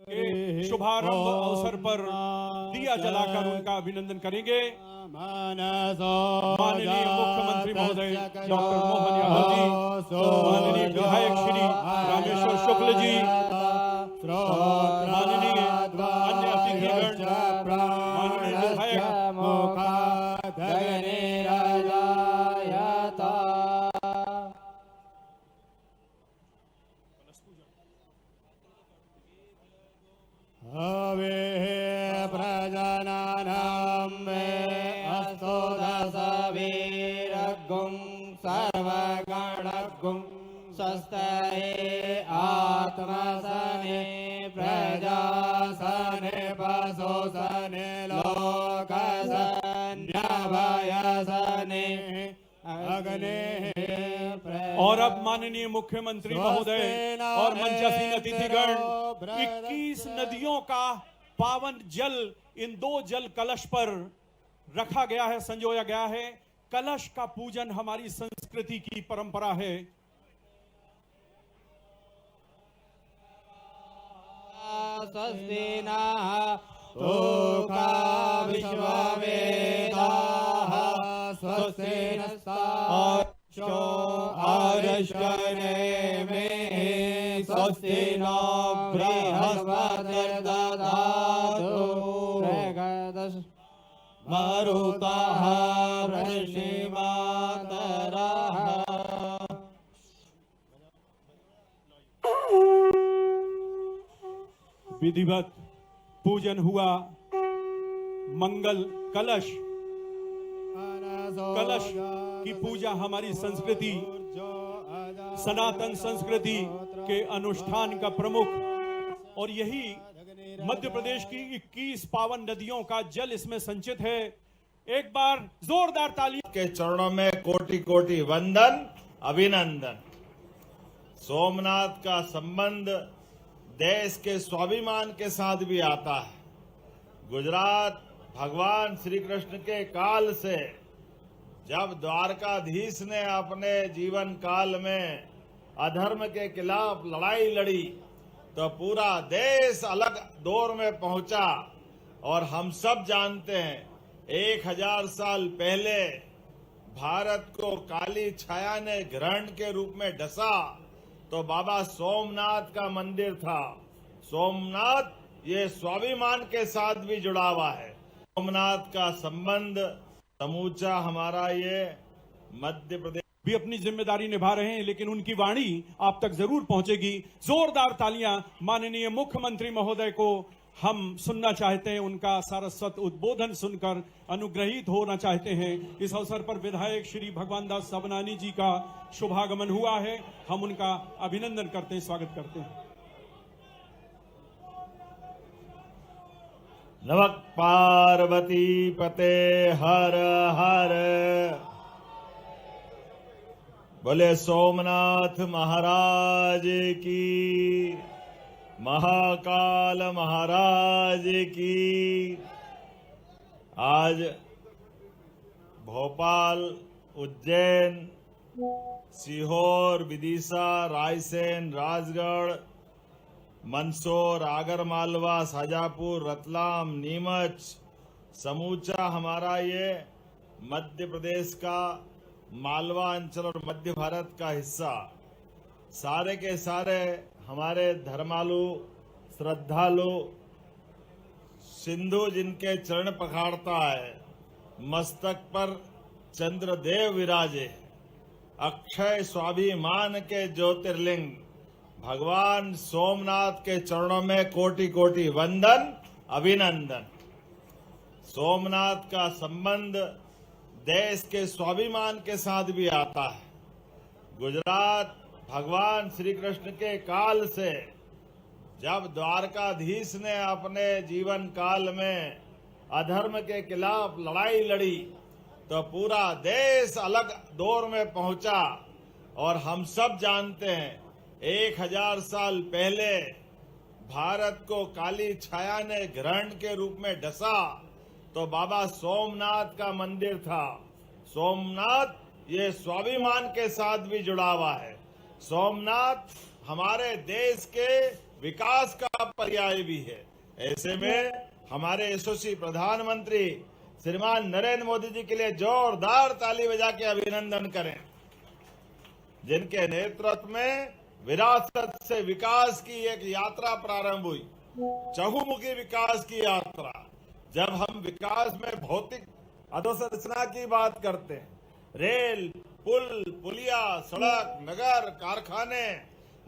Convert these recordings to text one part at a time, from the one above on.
के शुभारंभ अवसर पर दिया जलाकर उनका अभिनंदन करेंगे। माननीय मुख्यमंत्री महोदय डॉक्टर मोहन यादव जी, माननीय विधायक श्री रामेश्वर शुक्ल जी, माननीय अन्य अतिथिगण, माननीय विधायक स्वस्ते आत्मसने प्रजासने पशुसने लोकसन्याभयसने अग्ने। और अब माननीय मुख्यमंत्री महोदय और मंचासीन अतिथिगण, 21 नदियों का पावन जल इन 2 जल कलश पर रखा गया है, संजोया गया है। कलश का पूजन हमारी संस्कृति की परंपरा है। स्वस्ति नः तोका विश्ववेदाः स्वस्ति नस्तार्क्ष्यो आर्ष्कनेमे स्वस्ति नो बृहस्पतिर्दधातु मरुतः वृष्णिमातरः। विधिवत पूजन हुआ। मंगल कलश की पूजा हमारी संस्कृति, सनातन संस्कृति के अनुष्ठान का प्रमुख, और यही मध्य प्रदेश की 21 पावन नदियों का जल इसमें संचित है। एक बार जोरदार ताली के चरणों में कोटि कोटि वंदन अभिनंदन। सोमनाथ का संबंध देश के स्वाभिमान के साथ भी आता है। गुजरात भगवान श्री कृष्ण के काल से जब द्वारकाधीश ने अपने जीवन काल में अधर्म के खिलाफ लड़ाई लड़ी तो पूरा देश अलग दौर में पहुंचा। और हम सब जानते हैं 1000 साल पहले भारत को काली छाया ने ग्रहण के रूप में डसा तो बाबा सोमनाथ का मंदिर था। सोमनाथ ये स्वाभिमान के साथ भी जुड़ा हुआ है। सोमनाथ का संबंध समूचा हमारा ये मध्य प्रदेश भी अपनी जिम्मेदारी निभा रहे हैं, लेकिन उनकी वाणी आप तक जरूर पहुंचेगी। जोरदार तालियां माननीय मुख्यमंत्री महोदय को हम सुनना चाहते हैं। उनका सारस्वत उद्बोधन सुनकर अनुग्रहित होना चाहते हैं। इस अवसर पर विधायक श्री भगवान दास सबनानी जी का शुभागमन हुआ है। हम उनका अभिनंदन करते हैं, स्वागत करते हैं। नमः पार्वती पते हर हर। बोले सोमनाथ महाराज की, महाकाल महाराज की। आज भोपाल, उज्जैन, सीहोर, विदिशा, रायसेन, राजगढ़, मंदसौर, आगरमालवा, शाजापुर, रतलाम, नीमच, समूचा हमारा ये मध्य प्रदेश का मालवा अंचल और मध्य भारत का हिस्सा, सारे के सारे हमारे धर्मालु श्रद्धालु सिंधु जिनके चरण पखाड़ता है, मस्तक पर चंद्रदेव विराजे, अक्षय स्वाभिमान के ज्योतिर्लिंग भगवान सोमनाथ के चरणों में कोटि कोटि वंदन अभिनंदन। सोमनाथ का संबंध देश के स्वाभिमान के साथ भी आता है। गुजरात भगवान श्री कृष्ण के काल से जब द्वारकाधीश ने अपने जीवन काल में अधर्म के खिलाफ लड़ाई लड़ी तो पूरा देश अलग दौर में पहुंचा। और हम सब जानते हैं 1000 साल पहले भारत को काली छाया ने ग्रहण के रूप में डसा तो बाबा सोमनाथ का मंदिर था। सोमनाथ ये स्वाभिमान के साथ भी जुड़ा हुआ है। सोमनाथ हमारे देश के विकास का पर्याय भी है। ऐसे में हमारे यशस्वी प्रधानमंत्री श्रीमान नरेंद्र मोदी जी के लिए जोरदार ताली बजा के अभिनंदन करें, जिनके नेतृत्व में विरासत से विकास की एक यात्रा प्रारंभ हुई, चहुमुखी विकास की यात्रा। जब हम विकास में भौतिक अधोसंरचना की बात करते हैं, रेल, पुल, पुलिया, सड़क, नगर, कारखाने,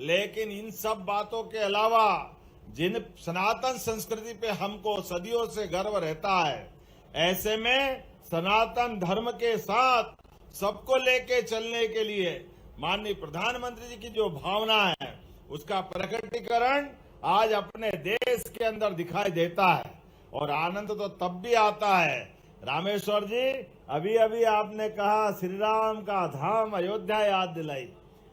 लेकिन इन सब बातों के अलावा जिन सनातन संस्कृति पे हमको सदियों से गर्व रहता है, ऐसे में सनातन धर्म के साथ सबको लेके चलने के लिए माननीय प्रधानमंत्री जी की जो भावना है, उसका प्रकटीकरण आज अपने देश के अंदर दिखाई देता है। और आनंद तो तब भी आता है, रामेश्वर जी, अभी अभी आपने कहा श्री राम का धाम अयोध्या याद दिलाई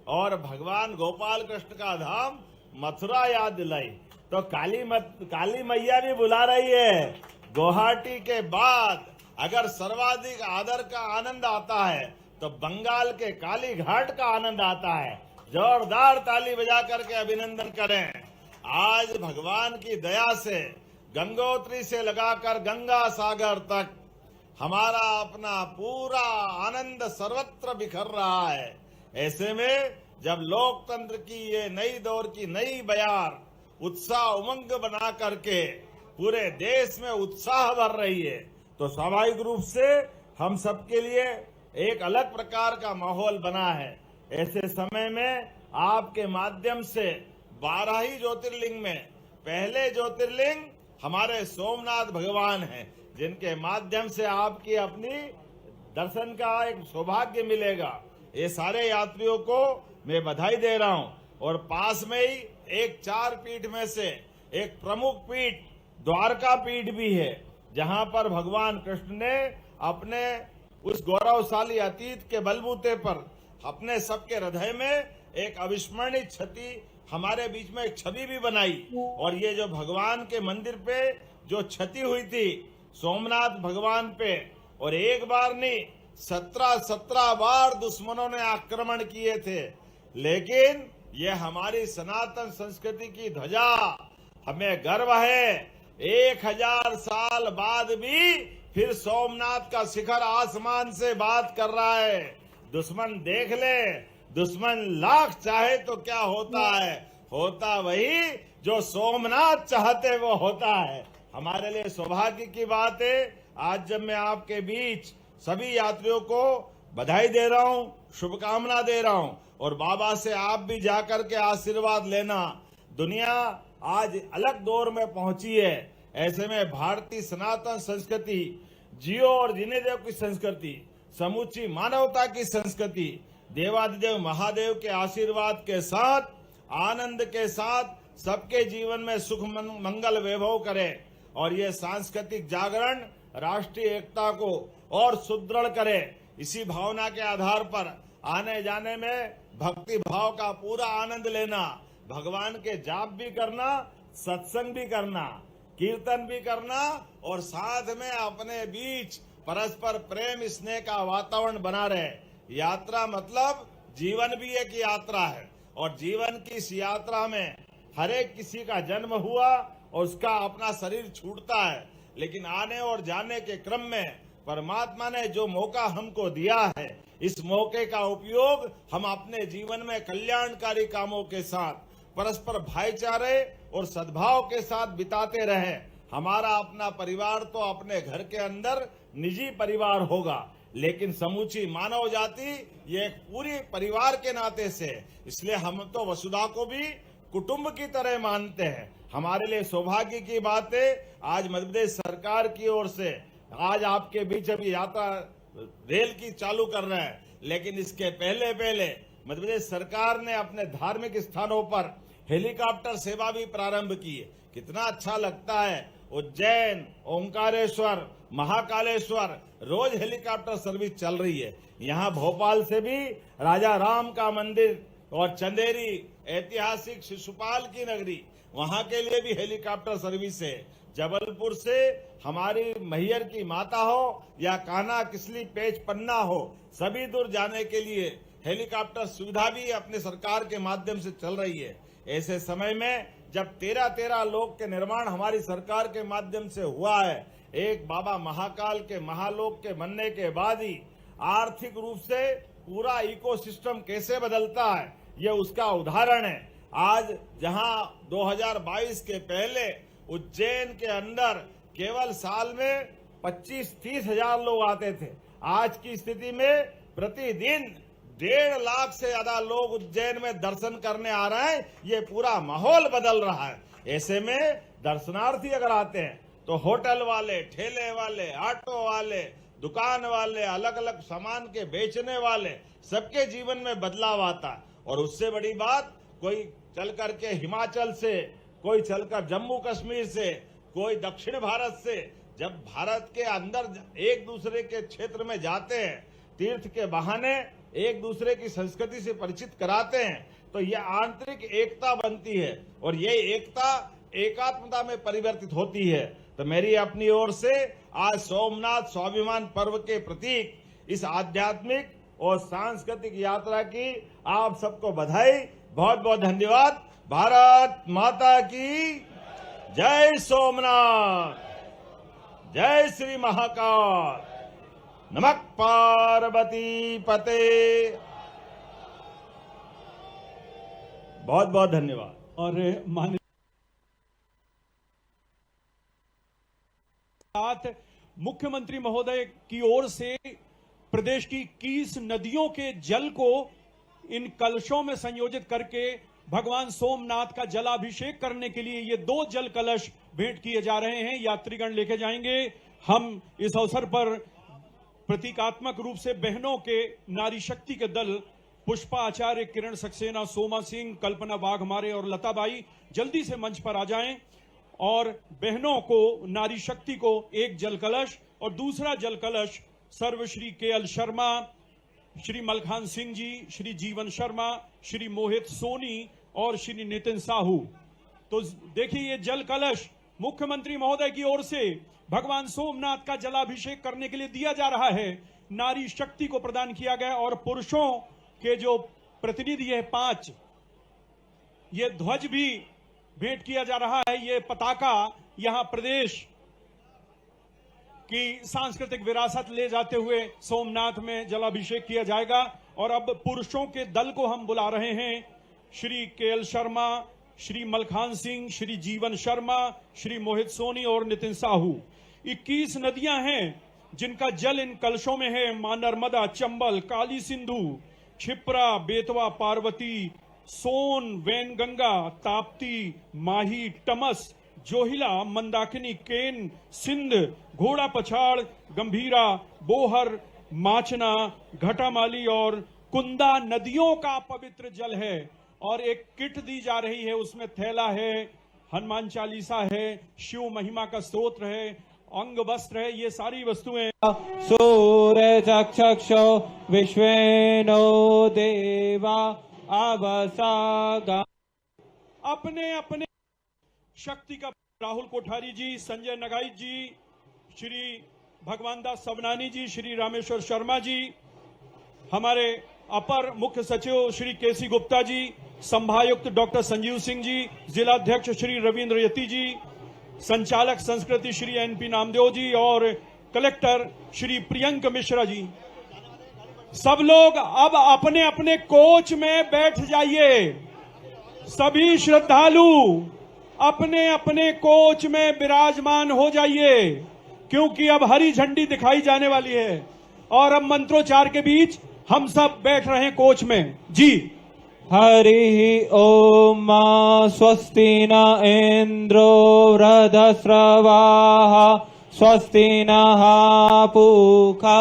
और भगवान गोपाल कृष्ण का धाम मथुरा याद दिलाई, तो काली मैया भी बुला रही है। गुवाहाटी के बाद अगर सर्वाधिक आदर का आनंद आता है तो बंगाल के काली घाट का आनंद आता है। जोरदार ताली बजा करके अभिनंदन करें। आज भगवान की दया से गंगोत्री से लगाकर गंगा सागर तक हमारा अपना पूरा आनंद सर्वत्र बिखर रहा है। ऐसे में जब लोकतंत्र की ये नई दौर की नई बयार उत्साह उमंग बना करके पूरे देश में उत्साह भर रही है, तो स्वाभाविक रूप से हम सबके लिए एक अलग प्रकार का माहौल बना है। ऐसे समय में आपके माध्यम से 12 ही ज्योतिर्लिंग में पहले ज्योतिर्लिंग हमारे सोमनाथ भगवान हैं, जिनके माध्यम से आपकी अपनी दर्शन का एक सौभाग्य मिलेगा। ये सारे यात्रियों को मैं बधाई दे रहा हूं। और पास में ही एक 4 पीठ में से एक प्रमुख पीठ द्वारका पीठ भी है, जहां पर भगवान कृष्ण ने अपने उस गौरवशाली अतीत के बलबूते पर अपने सबके हृदय में एक अविस्मरणीय छवि हमारे बीच में एक छवि भी बनाई। और ये जो भगवान के मंदिर पे जो क्षति हुई थी सोमनाथ भगवान पे, और एक बार नहीं 17 बार दुश्मनों ने आक्रमण किए थे, लेकिन ये हमारी सनातन संस्कृति की ध्वजा, हमें गर्व है। 1000 साल बाद भी फिर सोमनाथ का शिखर आसमान से बात कर रहा है। दुश्मन देख ले, दुश्मन लाख चाहे तो क्या होता है, होता वही जो सोमनाथ चाहते वो होता है। हमारे लिए सौभाग्य की बात है आज जब मैं आपके बीच सभी यात्रियों को बधाई दे रहा हूं, शुभकामना दे रहा हूं, और बाबा से आप भी जाकर के आशीर्वाद लेना। दुनिया आज अलग दौर में पहुंची है, ऐसे में भारतीय सनातन संस्कृति, जियो और जीने देव की संस्कृति, समूची मानवता की संस्कृति देवादिदेव महादेव के आशीर्वाद के साथ, आनंद के साथ सबके जीवन में सुख मंगल वैभव करे, और ये सांस्कृतिक जागरण राष्ट्रीय एकता को और सुदृढ़ करे। इसी भावना के आधार पर आने जाने में भक्ति भाव का पूरा आनंद लेना, भगवान के जाप भी करना, सत्संग भी करना, कीर्तन भी करना, और साथ में अपने बीच परस्पर प्रेम स्नेह का वातावरण बना रहे। यात्रा मतलब जीवन भी एक यात्रा है, और जीवन की इस यात्रा में हर एक किसी का जन्म हुआ और उसका अपना शरीर छूटता है, लेकिन आने और जाने के क्रम में परमात्मा ने जो मौका हमको दिया है, इस मौके का उपयोग हम अपने जीवन में कल्याणकारी कामों के साथ परस्पर भाईचारे और सद्भाव के साथ बिताते रहें। हमारा अपना परिवार तो अपने घर के अंदर निजी परिवार होगा, लेकिन समूची मानव जाति ये एक पूरी परिवार के नाते से, इसलिए हम तो वसुधा को भी कुटुंब की तरह मानते हैं। हमारे लिए सौभाग्य की बात है आज मध्य प्रदेश सरकार की ओर से आज आपके बीच अभी यात्रा रेल की चालू कर रहे हैं, लेकिन इसके पहले मध्य प्रदेश सरकार ने अपने धार्मिक स्थानों पर हेलीकॉप्टर सेवा भी प्रारंभ की है। कितना अच्छा लगता है। उज्जैन, ओंकारेश्वर, महाकालेश्वर रोज हेलीकॉप्टर सर्विस चल रही है। यहाँ भोपाल से भी राजा राम का मंदिर और चंदेरी ऐतिहासिक शिशुपाल की नगरी, वहां के लिए भी हेलीकॉप्टर सर्विस है। जबलपुर से हमारी मैहर की माता हो या कान्हा किसली पेच पन्ना हो, सभी दूर जाने के लिए हेलीकॉप्टर सुविधा भी अपने सरकार के माध्यम से चल रही है। ऐसे समय में जब 13 लोक के निर्माण हमारी सरकार के माध्यम से हुआ है, एक बाबा महाकाल के महालोक के बनने के बाद ही आर्थिक रूप से पूरा इकोसिस्टम कैसे बदलता है, ये उसका उदाहरण है। आज जहां 2022 के पहले उज्जैन के अंदर केवल साल में 25-30 हजार लोग आते थे, आज की स्थिति में प्रतिदिन 1.5 लाख से ज्यादा लोग उज्जैन में दर्शन करने आ रहे हैं। ये पूरा माहौल बदल रहा है। ऐसे में दर्शनार्थी अगर आते हैं तो होटल वाले, ठेले वाले, ऑटो वाले, दुकान वाले, अलग अलग सामान के बेचने वाले, सबके जीवन में बदलाव आता है। और उससे बड़ी बात, कोई चल करके हिमाचल से, कोई चलकर जम्मू कश्मीर से, कोई दक्षिण भारत से, जब भारत के अंदर एक दूसरे के क्षेत्र में जाते हैं, तीर्थ के बहाने एक दूसरे की संस्कृति से परिचित कराते हैं, तो ये आंतरिक एकता बनती है और ये एकता एकात्मता में परिवर्तित होती है। तो मेरी अपनी ओर से आज सोमनाथ स्वाभिमान पर्व के प्रतीक इस आध्यात्मिक और सांस्कृतिक यात्रा की आप सबको बधाई, बहुत बहुत धन्यवाद। भारत माता की जय सोमनाथ, जय श्री महाकाल, नमः पार्वती पते। बहुत बहुत धन्यवाद। और माननीय साथ मुख्यमंत्री महोदय की ओर से प्रदेश की 21 नदियों के जल को इन कलशों में संयोजित करके भगवान सोमनाथ का जलाभिषेक करने के लिए ये 2 जल कलश भेंट किए जा रहे हैं। यात्रीगण लेके जाएंगे। हम इस अवसर पर प्रतीकात्मक रूप से बहनों के नारी शक्ति के दल पुष्पा आचार्य, किरण सक्सेना, सोमा सिंह, कल्पना वाघमारे और लताबाई जल्दी से मंच पर आ जाएं और बहनों को, नारी शक्ति को एक जल कलश और दूसरा जल कलश सर्वश्री केएल शर्मा, श्री मलखान सिंह जी, श्री जीवन शर्मा, श्री मोहित सोनी और श्री नितिन साहू। तो देखिए, ये जल कलश मुख्यमंत्री महोदय की ओर से भगवान सोमनाथ का जलाभिषेक करने के लिए दिया जा रहा है। नारी शक्ति को प्रदान किया गया और पुरुषों के जो प्रतिनिधि है 5, ये ध्वज भी भेंट किया जा रहा है। ये पताका यहां प्रदेश की सांस्कृतिक विरासत ले जाते हुए सोमनाथ में जलाभिषेक किया जाएगा। और अब पुरुषों के दल को हम बुला रहे हैं। श्री केएल शर्मा, श्री मलखान सिंह, श्री जीवन शर्मा, श्री मोहित सोनी और नितिन साहू। 21 नदियां हैं जिनका जल इन कलशों में है। मां नर्मदा, चंबल, काली सिंधु, क्षिप्रा, बेतवा, पार्वती, सोन, वैनगंगा, ताप्ती, माही, टमस, जोहिला, मंदाकिनी, केन, सिंध, घोड़ा पछाड़, गंभीरा, बोहर, माचना, घटामाली और कुंदा नदियों का पवित्र जल है। और एक किट दी जा रही है, उसमें थैला है, हनुमान चालीसा है, शिव महिमा का स्तोत्र है, अंग वस्त्र है, ये सारी वस्तुएं। सूर्य चक्षुषो विश्वेनो देवा अवसागा। अपने अपने शक्ति का राहुल कोठारी जी, संजय नगाई जी, श्री भगवान दास सवनानी जी, श्री रामेश्वर शर्मा जी, हमारे अपर मुख्य सचिव श्री केसी गुप्ता जी, संभायुक्त डॉक्टर संजीव सिंह जी, जिलाध्यक्ष श्री रविंद्र यति जी, संचालक संस्कृति श्री एनपी नामदेव जी और कलेक्टर श्री प्रियंक मिश्रा जी। सब लोग अब अपने अपने कोच में बैठ जाइए। सभी श्रद्धालु अपने अपने कोच में विराजमान हो जाइए, क्योंकि अब हरी झंडी दिखाई जाने वाली है और अब मंत्रोच्चार के बीच हम सब बैठ रहे हैं कोच में जी। हरि ओम स्वस्ति न इंद्रो वृधस्रवाः स्वस्ति नः पूषा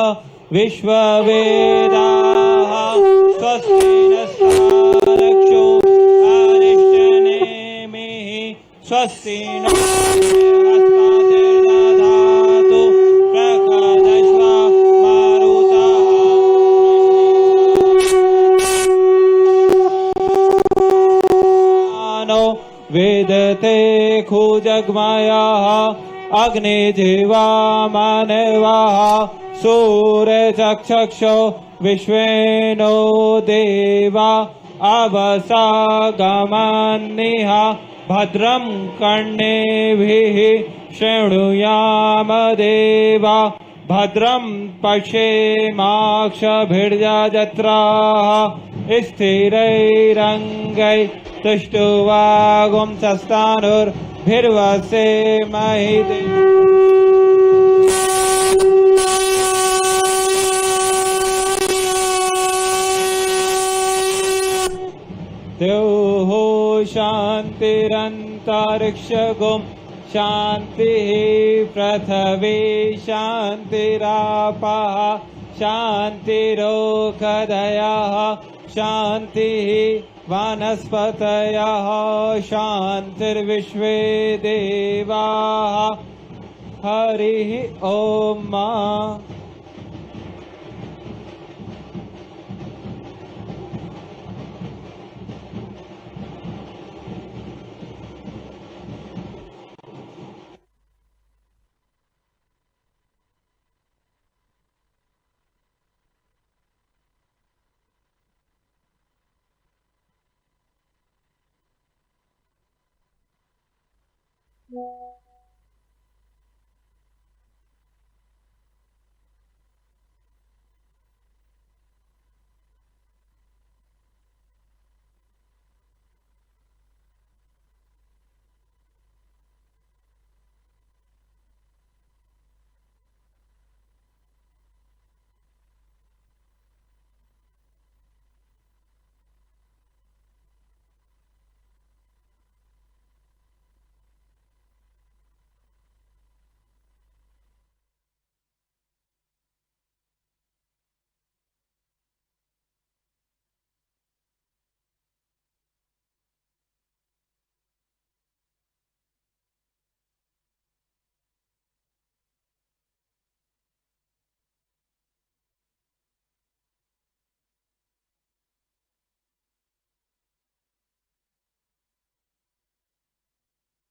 विश्ववेदाः स्वस्ति नस्तारक्षो अरिष्टनेमिः स्वस्ति न बृहस्पतिर्दधातु प्रकाशस्वा मारुतः वेदते खुजगमयः अग्निजिह्वा मानवाः सूर्यचक्षुषो विश्वेनो देवा अवसागमन्निः भद्रं कर्णेभिः शृणुयाम देवा भद्रं पश्येमाक्षभिर्यजत्राः स्थिरैरङ्गैः तुष्टुवागुंसस्तानुर्भिर्वसेमहि द्यौः शान्तिरन्तरिक्षगुं शान्तिः पृथिवी शान्तिरापः शान्तिरोषधयः शान्तिः वनस्पतयः शान्तिर्विश्वे देवाः हरिः ॐ